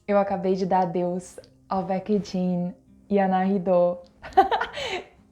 Eu acabei de dar adeus ao Baek Jin e a Na-hee-do.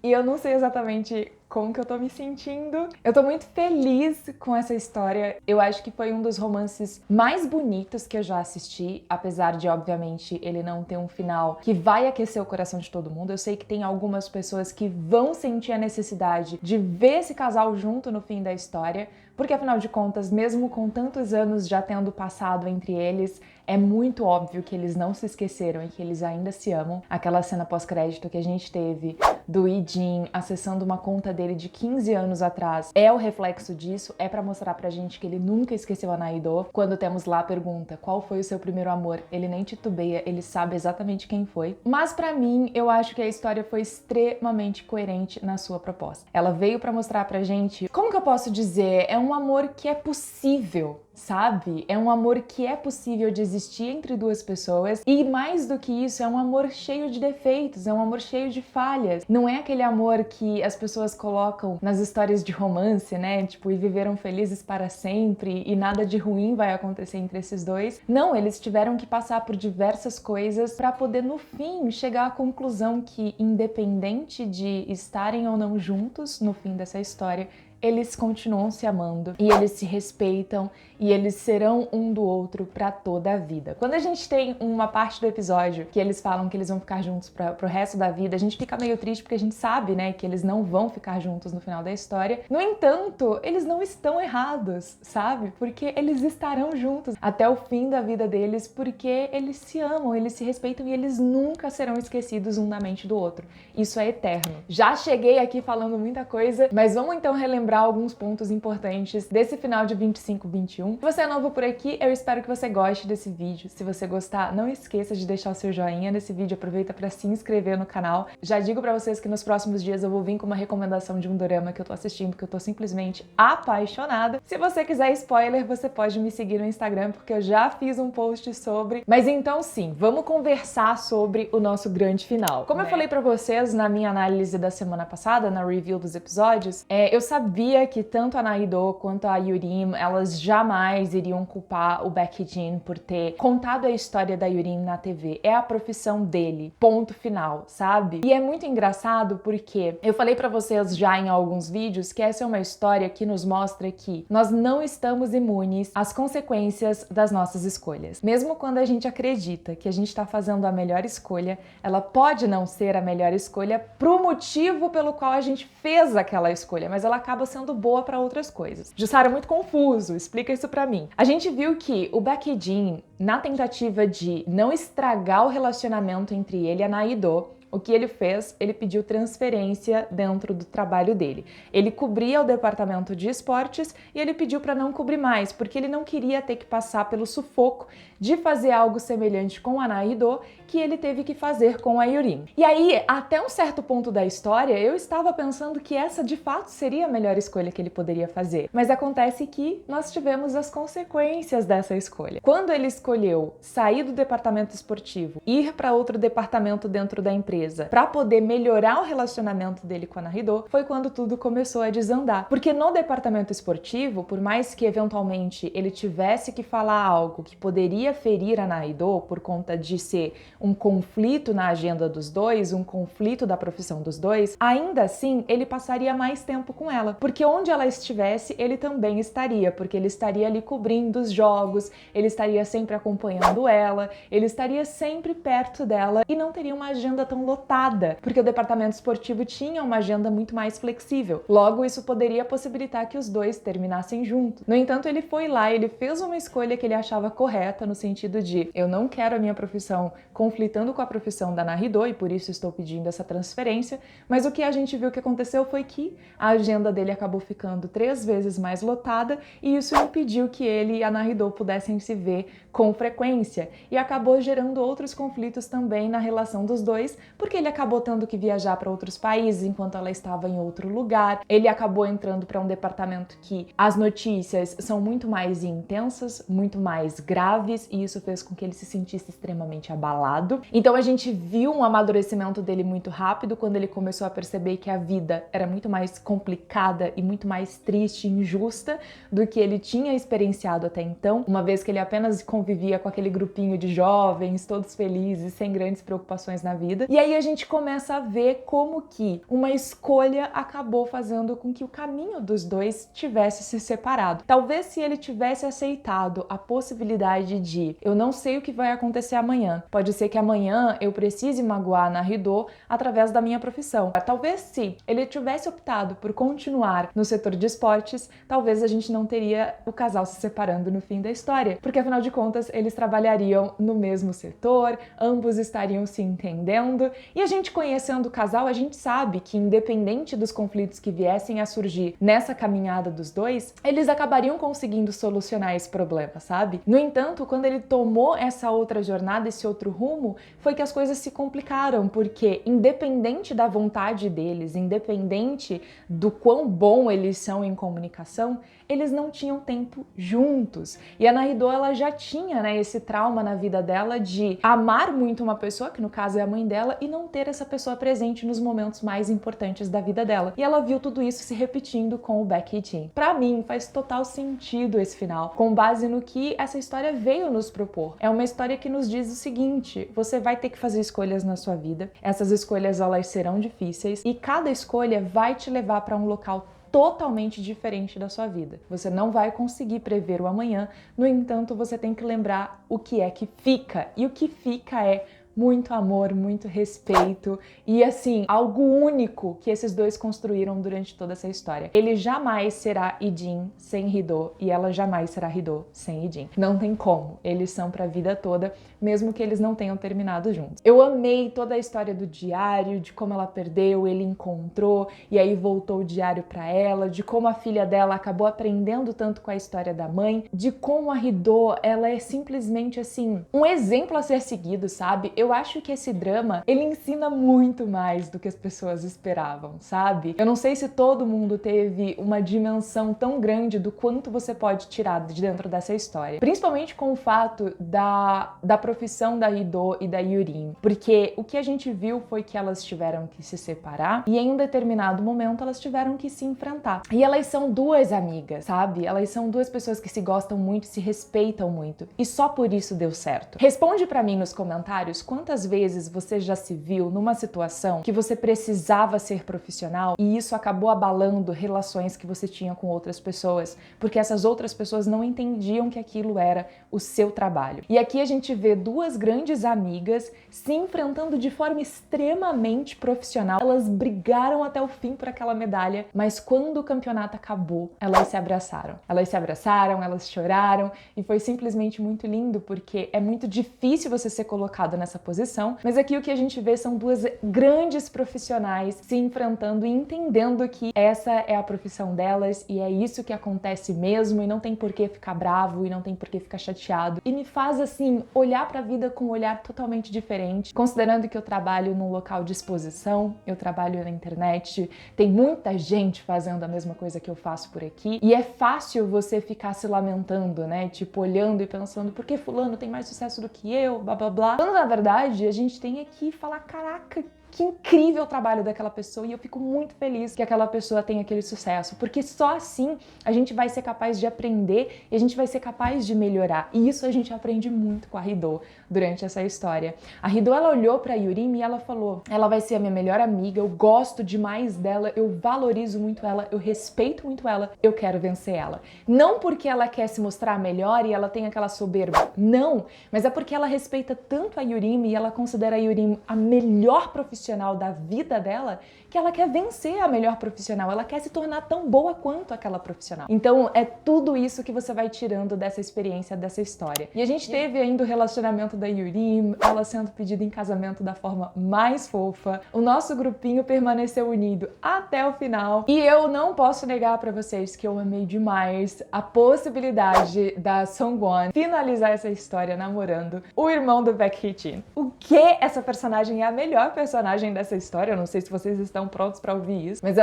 E eu não sei exatamente como que eu tô me sentindo. Eu tô muito feliz com essa história. Eu acho que foi um dos romances mais bonitos que eu já assisti, apesar de, obviamente, ele não ter um final que vai aquecer o coração de todo mundo. Eu sei que tem algumas pessoas que vão sentir a necessidade de ver esse casal junto no fim da história, porque afinal de contas, mesmo com tantos anos já tendo passado entre eles, é muito óbvio que eles não se esqueceram e que eles ainda se amam. Aquela cena pós-crédito que a gente teve do Yi-jin acessando uma conta dele de 15 anos atrás é o reflexo disso, é pra mostrar pra gente que ele nunca esqueceu a Na-hee-do. Quando temos lá a pergunta, qual foi o seu primeiro amor? Ele nem titubeia, ele sabe exatamente quem foi. Mas pra mim, eu acho que a história foi extremamente coerente na sua proposta. Ela veio pra mostrar pra gente, como que eu posso dizer, é um amor que é possível, sabe? É um amor que é possível de existir entre duas pessoas e mais do que isso, é um amor cheio de defeitos, é um amor cheio de falhas. Não é aquele amor que as pessoas colocam nas histórias de romance, né? Tipo, e viveram felizes para sempre e nada de ruim vai acontecer entre esses dois. Não, eles tiveram que passar por diversas coisas para poder no fim chegar à conclusão que, independente de estarem ou não juntos no fim dessa história, eles continuam se amando e eles se respeitam e eles serão um do outro pra toda a vida. Quando a gente tem uma parte do episódio que eles falam que eles vão ficar juntos pro resto da vida, a gente fica meio triste porque a gente sabe, né, que eles não vão ficar juntos no final da história. No entanto, eles não estão errados, sabe? Porque eles estarão juntos até o fim da vida deles porque eles se amam, eles se respeitam e eles nunca serão esquecidos um da mente do outro. Isso é eterno. Já cheguei aqui falando muita coisa, mas vamos então relembrar alguns pontos importantes desse final de 25/21. Se você é novo por aqui, eu espero que você goste desse vídeo. Se você gostar, não esqueça de deixar o seu joinha nesse vídeo, aproveita para se inscrever no canal. Já digo para vocês que nos próximos dias eu vou vir com uma recomendação de um dorama que eu tô assistindo, que eu tô simplesmente apaixonada. Se você quiser spoiler, você pode me seguir no Instagram, porque eu já fiz um post sobre. Mas então sim, vamos conversar sobre o nosso grande final. Como eu falei para vocês na minha análise da semana passada, na review dos episódios, eu sabia que tanto a Na-hee-do quanto a Yurim, elas jamais iriam culpar o Baek Jin por ter contado a história da Yurim na TV. É a profissão dele, ponto final, sabe? E é muito engraçado porque eu falei pra vocês já em alguns vídeos que essa é uma história que nos mostra que nós não estamos imunes às consequências das nossas escolhas. Mesmo quando a gente acredita que a gente tá fazendo a melhor escolha, ela pode não ser a melhor escolha pro motivo pelo qual a gente fez aquela escolha, mas ela acaba sendo boa para outras coisas. Jussara, é muito confuso, explica isso pra mim. A gente viu que o Baek Jin, na tentativa de não estragar o relacionamento entre ele e a Na-hee-do, o que ele fez? Ele pediu transferência dentro do trabalho dele. Ele cobria o departamento de esportes e ele pediu para não cobrir mais, porque ele não queria ter que passar pelo sufoco de fazer algo semelhante com a Na-hee-do que ele teve que fazer com a Yurim. E aí, até um certo ponto da história, eu estava pensando que essa de fato seria a melhor escolha que ele poderia fazer. Mas acontece que nós tivemos as consequências dessa escolha. Quando ele escolheu sair do departamento esportivo, ir para outro departamento dentro da empresa, para poder melhorar o relacionamento dele com a Na-hee-do, foi quando tudo começou a desandar. Porque no departamento esportivo, por mais que eventualmente ele tivesse que falar algo que poderia ferir a Na-hee-do por conta de ser um conflito na agenda dos dois, um conflito da profissão dos dois, ainda assim ele passaria mais tempo com ela, porque onde ela estivesse, ele também estaria, porque ele estaria ali cobrindo os jogos, ele estaria sempre acompanhando ela, ele estaria sempre perto dela e não teria uma agenda tão lotada, porque o departamento esportivo tinha uma agenda muito mais flexível. Logo, isso poderia possibilitar que os dois terminassem juntos. No entanto, ele foi lá, ele fez uma escolha que ele achava correta, no sentido de eu não quero a minha profissão conflitando com a profissão da Na-hee-do e por isso estou pedindo essa transferência, mas o que a gente viu que aconteceu foi que a agenda dele acabou ficando 3 vezes mais lotada e isso impediu que ele e a Na-hee-do pudessem se ver com frequência e acabou gerando outros conflitos também na relação dos dois, porque ele acabou tendo que viajar para outros países enquanto ela estava em outro lugar. Ele acabou entrando para um departamento que as notícias são muito mais intensas, muito mais graves, e isso fez com que ele se sentisse extremamente abalado. Então a gente viu um amadurecimento dele muito rápido quando ele começou a perceber que a vida era muito mais complicada e muito mais triste e injusta do que ele tinha experienciado até então, uma vez que ele apenas convivia com aquele grupinho de jovens, todos felizes, sem grandes preocupações na vida. E aí a gente começa a ver como que uma escolha acabou fazendo com que o caminho dos dois tivesse se separado. Talvez se ele tivesse aceitado a possibilidade de eu não sei o que vai acontecer amanhã, pode ser que amanhã eu precise magoar a Nahidou através da minha profissão. Talvez se ele tivesse optado por continuar no setor de esportes, talvez a gente não teria o casal se separando no fim da história, porque afinal de contas eles trabalhariam no mesmo setor, ambos estariam se entendendo, e a gente conhecendo o casal, a gente sabe que independente dos conflitos que viessem a surgir nessa caminhada dos dois, eles acabariam conseguindo solucionar esse problema, sabe? No entanto, quando ele tomou essa outra jornada, esse outro rumo, foi que as coisas se complicaram, porque independente da vontade deles, independente do quão bom eles são em comunicação, eles não tinham tempo juntos. E a Nahidou, ela já tinha, né, esse trauma na vida dela de amar muito uma pessoa, que no caso é a mãe dela, e não ter essa pessoa presente nos momentos mais importantes da vida dela. E ela viu tudo isso se repetindo com o Becky Jean. Pra mim, faz total sentido esse final, com base no que essa história veio nos propor. É uma história que nos diz o seguinte: você vai ter que fazer escolhas na sua vida, essas escolhas elas serão difíceis, e cada escolha vai te levar para um local totalmente diferente da sua vida. Você não vai conseguir prever o amanhã, no entanto, você tem que lembrar o que é que fica. E o que fica é muito amor, muito respeito e, assim, algo único que esses dois construíram durante toda essa história. Ele jamais será Yijin sem Hidou e ela jamais será Hidou sem Yijin. Não tem como. Eles são pra vida toda, mesmo que eles não tenham terminado juntos. Eu amei toda a história do diário, de como ela perdeu, ele encontrou e aí voltou o diário pra ela, de como a filha dela acabou aprendendo tanto com a história da mãe, de como a Hidou, ela é simplesmente, assim, um exemplo a ser seguido, sabe? Eu acho que esse drama, ele ensina muito mais do que as pessoas esperavam, sabe? Eu não sei se todo mundo teve uma dimensão tão grande do quanto você pode tirar de dentro dessa história. Principalmente com o fato da profissão da Hidou e da Yurim. Porque o que a gente viu foi que elas tiveram que se separar e em um determinado momento elas tiveram que se enfrentar. E elas são duas amigas, sabe? Elas são duas pessoas que se gostam muito, se respeitam muito. E só por isso deu certo. Responde pra mim nos comentários quantas vezes você já se viu numa situação que você precisava ser profissional e isso acabou abalando relações que você tinha com outras pessoas, porque essas outras pessoas não entendiam que aquilo era o seu trabalho. E aqui a gente vê duas grandes amigas se enfrentando de forma extremamente profissional. Elas brigaram até o fim por aquela medalha, mas quando o campeonato acabou, elas se abraçaram. Elas se abraçaram, elas choraram e foi simplesmente muito lindo, porque é muito difícil você ser colocado nessa posição, mas aqui o que a gente vê são duas grandes profissionais se enfrentando e entendendo que essa é a profissão delas e é isso que acontece mesmo e não tem por que ficar bravo e não tem por que ficar chateado. E me faz, assim, olhar pra vida com um olhar totalmente diferente, considerando que eu trabalho num local de exposição, eu trabalho na internet, tem muita gente fazendo a mesma coisa que eu faço por aqui e é fácil você ficar se lamentando, né? Tipo, olhando e pensando, por que fulano tem mais sucesso do que eu, blá blá blá. Quando na verdade a gente tem aqui falar, caraca, que incrível o trabalho daquela pessoa e eu fico muito feliz que aquela pessoa tenha aquele sucesso, porque só assim a gente vai ser capaz de aprender e a gente vai ser capaz de melhorar. E isso a gente aprende muito com a Hidou durante essa história. A Hidou, ela olhou pra Yurim e ela falou, ela vai ser a minha melhor amiga, eu gosto demais dela, eu valorizo muito ela, eu respeito muito ela, eu quero vencer ela. Não porque ela quer se mostrar melhor e ela tem aquela soberba, não, mas é porque ela respeita tanto a Yurim e ela considera a Yurim a melhor profissional da vida dela, que ela quer vencer a melhor profissional, ela quer se tornar tão boa quanto aquela profissional. Então é tudo isso que você vai tirando dessa experiência, dessa história. E a gente teve ainda o relacionamento da Yurim, ela sendo pedida em casamento da forma mais fofa, o nosso grupinho permaneceu unido até o final, e eu não posso negar pra vocês que eu amei demais a possibilidade da Sungwon finalizar essa história namorando o irmão do Baek Hee-jin. O que? Essa personagem é a melhor personagem personagem dessa história, eu não sei se vocês estão prontos pra ouvir isso, mas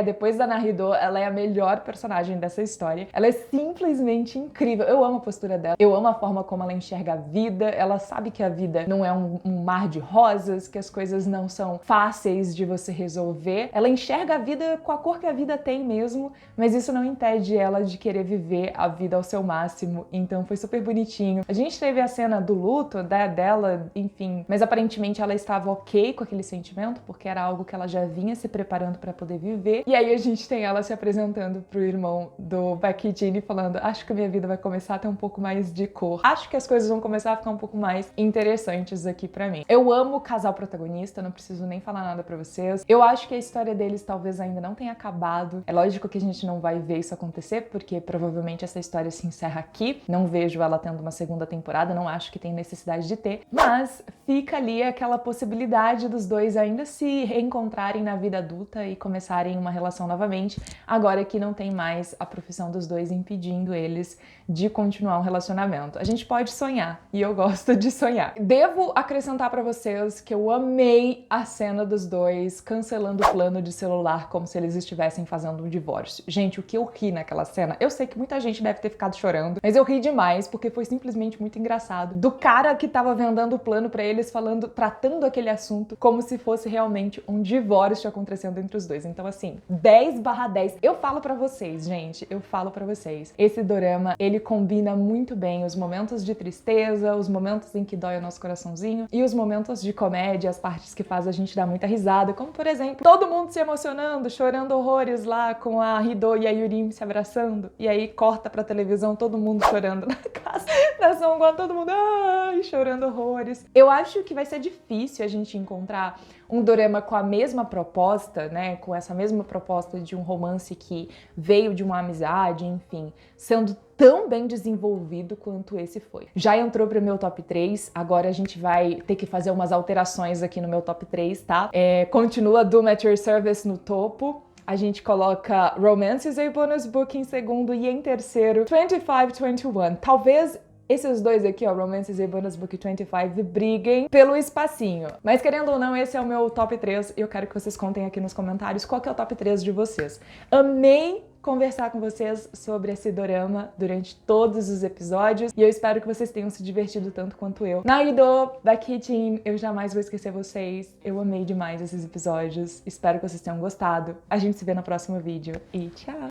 depois da Naruto, ela é a melhor personagem dessa história. Ela é simplesmente incrível. Eu amo a postura dela, eu amo a forma como ela enxerga a vida, ela sabe que a vida não é um mar de rosas, que as coisas não são fáceis de você resolver. Ela enxerga a vida com a cor que a vida tem mesmo, mas isso não impede ela de querer viver a vida ao seu máximo, então foi super bonitinho. A gente teve a cena do luto dela, enfim, mas aparentemente ela estava ok com aquele sentimento, porque era algo que ela já vinha se preparando pra poder viver. E aí a gente tem ela se apresentando pro irmão do Baekhyun falando: acho que a minha vida vai começar a ter um pouco mais de cor. Acho que as coisas vão começar a ficar um pouco mais interessantes aqui pra mim. Eu amo o casal protagonista, não preciso nem falar nada pra vocês. Eu acho que a história deles talvez ainda não tenha acabado. É lógico que a gente não vai ver isso acontecer, porque provavelmente essa história se encerra aqui. Não vejo ela tendo uma segunda temporada, não acho que tem necessidade de ter. Mas fica ali aquela possibilidade dos dois ainda se reencontrarem na vida adulta e começarem uma relação novamente, agora que não tem mais a profissão dos dois impedindo eles de continuar um relacionamento. A gente pode sonhar, e eu gosto de sonhar. Devo acrescentar pra vocês que eu amei a cena dos dois cancelando o plano de celular como se eles estivessem fazendo um divórcio. Gente, o que eu ri naquela cena, eu sei que muita gente deve ter ficado chorando, mas eu ri demais porque foi simplesmente muito engraçado. Do cara que tava vendendo o plano pra eles, tratando aquele assunto como se fosse realmente um divórcio acontecendo entre os dois. Então assim, 10/10. Eu falo pra vocês, gente, eu falo pra vocês. Esse dorama, ele combina muito bem os momentos de tristeza, os momentos em que dói o nosso coraçãozinho e os momentos de comédia, as partes que faz a gente dar muita risada, como por exemplo, todo mundo se emocionando, chorando horrores lá com a Hido e a Yurim se abraçando, e aí corta pra televisão todo mundo chorando na casa da Songwon, todo mundo chorando horrores. Eu acho que vai ser difícil a gente encontrar um dorama com a mesma proposta, né, com essa mesma proposta de um romance que veio de uma amizade, enfim, sendo tão bem desenvolvido quanto esse foi. Já entrou pro meu top 3, agora a gente vai ter que fazer umas alterações aqui no meu top 3, tá? Continua Doom at Your Service no topo, a gente coloca Romance is a Bonus Book em segundo e em terceiro 2521. Talvez esses dois aqui, ó, Romance is a Bonus Book 25, briguem pelo espacinho. Mas querendo ou não, esse é o meu top 3 e eu quero que vocês contem aqui nos comentários qual que é o top 3 de vocês. Amei conversar com vocês sobre esse dorama durante todos os episódios e eu espero que vocês tenham se divertido tanto quanto eu. Naruto, Baekhyun, eu jamais vou esquecer vocês. Eu amei demais esses episódios. Espero que vocês tenham gostado. A gente se vê no próximo vídeo e tchau!